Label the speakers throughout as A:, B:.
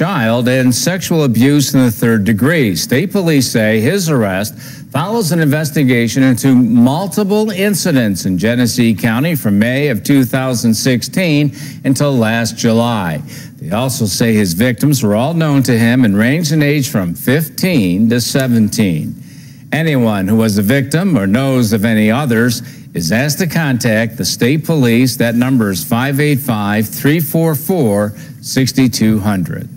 A: child and sexual abuse in the third degree. State police say his arrest follows an investigation into multiple incidents in Genesee County from May of 2016 until last July. They also say his victims were all known to him and ranged in age from 15 to 17. Anyone who was a victim or knows of any others is asked to contact the state police. That number is 585-344-6200.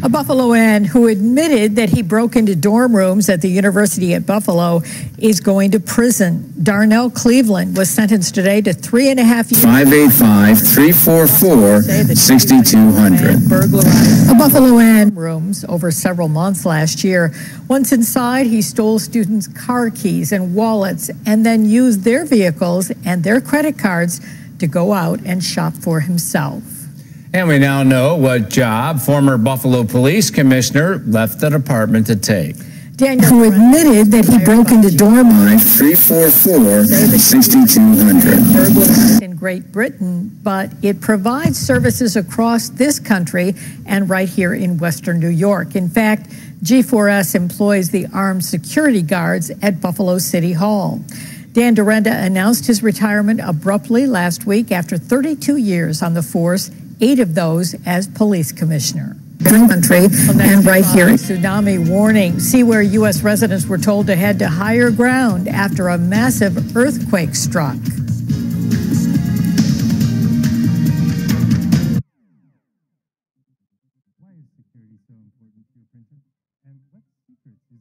B: A Buffaloan who admitted that he broke into dorm rooms at the University at Buffalo is going to prison. Darnell Cleveland was sentenced today to 3.5 years.
A: 585-344-6200.
B: Burglarized a Buffaloan rooms over several months last year. Once inside, he stole students' car keys and wallets and then used their vehicles and their credit cards to go out and shop for himself.
A: And we now know what job former Buffalo Police Commissioner left the department to take.
B: Daniel, who admitted that he broke into dorm rooms
A: 344-6200
B: in Great Britain, but it provides services across this country and right here in Western New York. In fact, G4S employs the armed security guards at Buffalo City Hall. Dan Dorenda announced his retirement abruptly last week after 32 years on the force, 8 of those as police commissioner. Country and right here. Tsunami warning. See where U.S. residents were told to head to higher ground after a massive earthquake struck.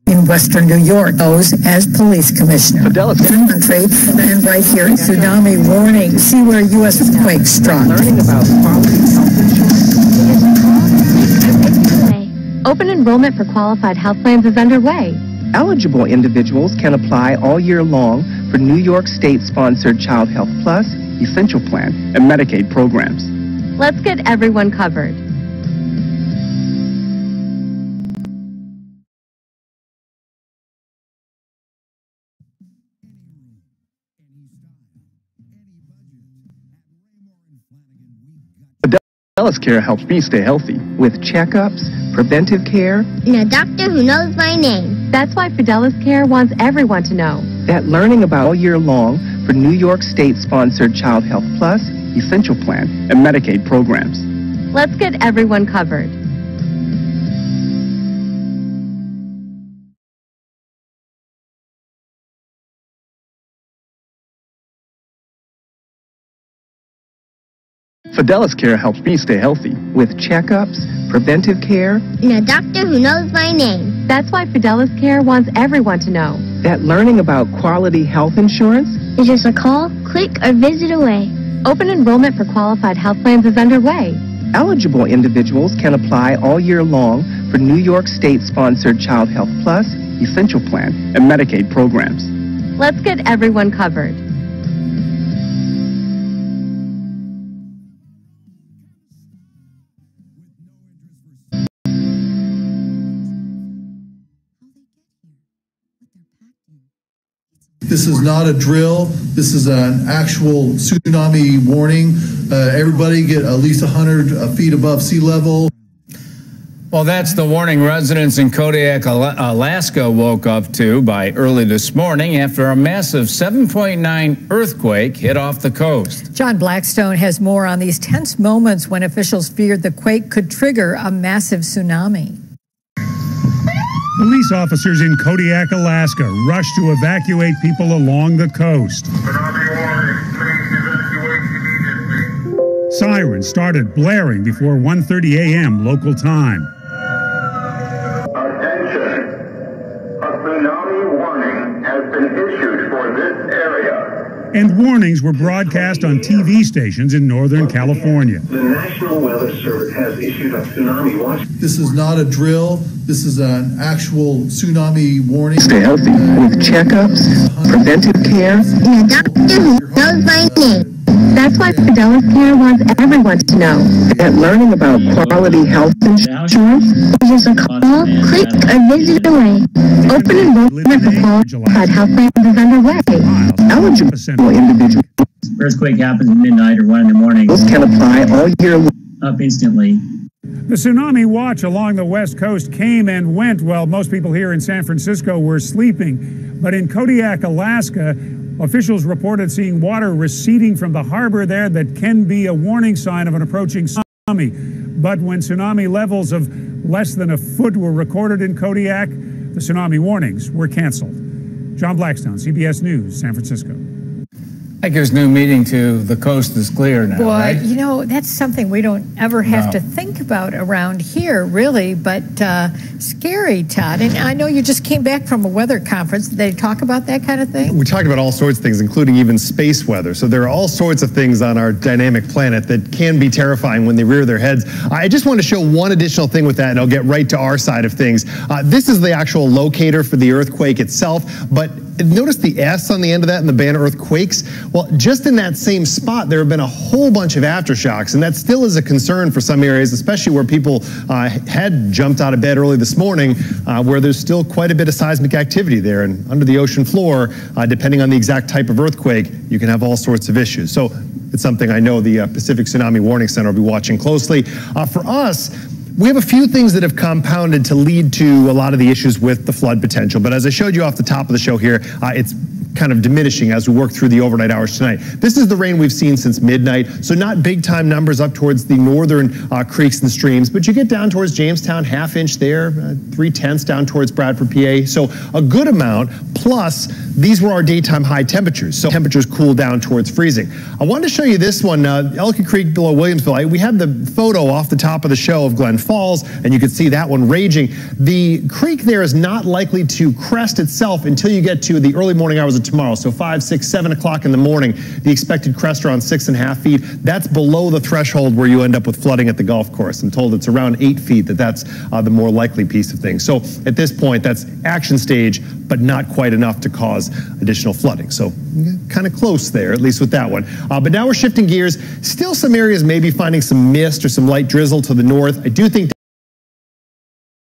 B: In Western New York, those as police commissioner. Country and right here. Tsunami warning. See where U.S. earthquake struck.
C: Learning about Open enrollment for qualified health plans is underway.
D: Eligible individuals can apply all year long for New York State-sponsored Child Health Plus, Essential Plan, and Medicaid programs.
C: Let's get everyone covered.
D: Fidelis Care helps me stay healthy with checkups, preventive care,
E: and a doctor who knows my name.
C: That's why Fidelis Care wants everyone to know
D: that learning about all year long for New York State-sponsored Child Health Plus, Essential Plan, and Medicaid programs.
C: Let's get everyone covered.
D: Fidelis Care helps me stay healthy with checkups, preventive care,
E: and a doctor who knows my name.
C: That's why Fidelis Care wants everyone to know
D: that learning about quality health insurance
E: is just a call, click, or visit away.
C: Open enrollment for qualified health plans is underway.
D: Eligible individuals can apply all year long for New York State-sponsored Child Health Plus, Essential Plan, and Medicaid programs.
C: Let's get everyone covered.
F: This is not a drill. This is an actual tsunami warning. Everybody get at least 100 feet above sea level.
A: Well, that's the warning residents in Kodiak, Alaska woke up to by early this morning after a massive 7.9 earthquake hit off the coast.
B: John Blackstone has more on these tense moments when officials feared the quake could trigger a massive tsunami.
G: Police officers in Kodiak, Alaska, rushed to evacuate people along the coast. Sirens started blaring before 1:30 a.m. local time.
H: Attention! A tsunami warning has been issued for this area.
G: And warnings were broadcast on TV stations in Northern California.
I: The National Weather Service has issued a tsunami watch.
F: This is not a drill. This is an actual tsunami warning.
D: Stay healthy with checkups, preventive care,
E: and a doctor who knows my name.
C: That's why Fidelis Care wants everyone to know
D: that learning about quality health insurance
E: is just a call, click, or visit away.
C: Open enrollment for qualified health plans is underway.
D: Eligible individuals.
J: Earthquake happens at midnight or 1 in the morning.
D: Can apply all year long.
J: Up instantly.
G: The tsunami watch along the west coast came and went while most people here in San Francisco were sleeping. But in Kodiak, Alaska, officials reported seeing water receding from the harbor there that can be a warning sign of an approaching tsunami. But when tsunami levels of less than a foot were recorded in Kodiak, the tsunami warnings were canceled. John Blackstone, CBS News, San Francisco.
A: That gives new meaning to the coast is clear now,
B: Boy,
A: right?
B: you know, that's something we don't ever have to think about around here, really, but scary, Todd. And I know you just came back from a weather conference. Did they talk about that kind of thing?
J: We talked about all sorts of things, including even space weather. So there are all sorts of things on our dynamic planet that can be terrifying when they rear their heads. I just want to show one additional thing with that, and I'll get right to our side of things. This is the actual locator for the earthquake itself, but notice the S on the end of that in the band earthquakes. Well, just in that same spot, there have been a whole bunch of aftershocks, and that still is a concern for some areas, especially where people had jumped out of bed early this morning, where there's still quite a bit of seismic activity there. And under the ocean floor, depending on the exact type of earthquake, you can have all sorts of issues. So it's something I know the Pacific Tsunami Warning Center will be watching closely. For us, we have a few things that have compounded to lead to a lot of the issues with the flood potential. But as I showed you off the top of the show here, it's kind of diminishing as we work through the overnight hours tonight. This is the rain we've seen since midnight, so not big time numbers up towards the northern creeks and streams, but you get down towards Jamestown, half inch there, 3/10 down towards Bradford, PA. So a good amount, plus these were our daytime high temperatures, so temperatures cooled down towards freezing. I wanted to show you this one, Ellicott Creek below Williamsville. We had the photo off the top of the show of Glen Falls, and you could see that one raging. The creek there is not likely to crest itself until you get to the early morning hours of tomorrow, so 5, 6, 7 o'clock in the morning. The expected crest around 6.5 feet. That's below the threshold where you end up with flooding at the golf course. I'm told it's around 8 feet that's the more likely piece of things. So at this point, that's action stage, but not quite enough to cause additional flooding. So kind of close there, at least with that one. But now we're shifting gears. Still some areas maybe finding some mist or some light drizzle to the north. I do think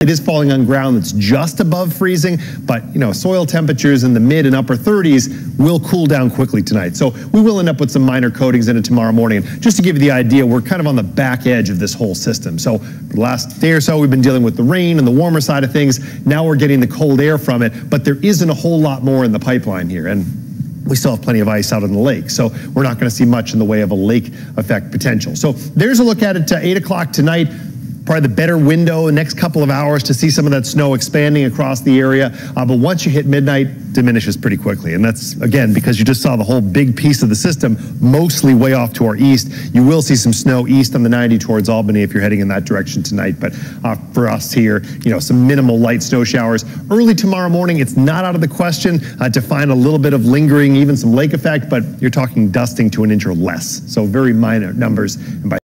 J: it is falling on ground that's just above freezing, but soil temperatures in the mid and upper 30s will cool down quickly tonight. So we will end up with some minor coatings in it tomorrow morning. And just to give you the idea, we're kind of on the back edge of this whole system. So for the last day or so, we've been dealing with the rain and the warmer side of things. Now we're getting the cold air from it, but there isn't a whole lot more in the pipeline here. And we still have plenty of ice out on the lake, so we're not going to see much in the way of a lake effect potential. So there's a look at it 8 o'clock tonight. Probably the better window the next couple of hours to see some of that snow expanding across the area. But once you hit midnight, diminishes pretty quickly. And that's, again, because you just saw the whole big piece of the system mostly way off to our east. You will see some snow east on the 90 towards Albany if you're heading in that direction tonight. But for us here, some minimal light snow showers. Early tomorrow morning, it's not out of the question to find a little bit of lingering, even some lake effect, but you're talking dusting to an inch or less. So very minor numbers. And by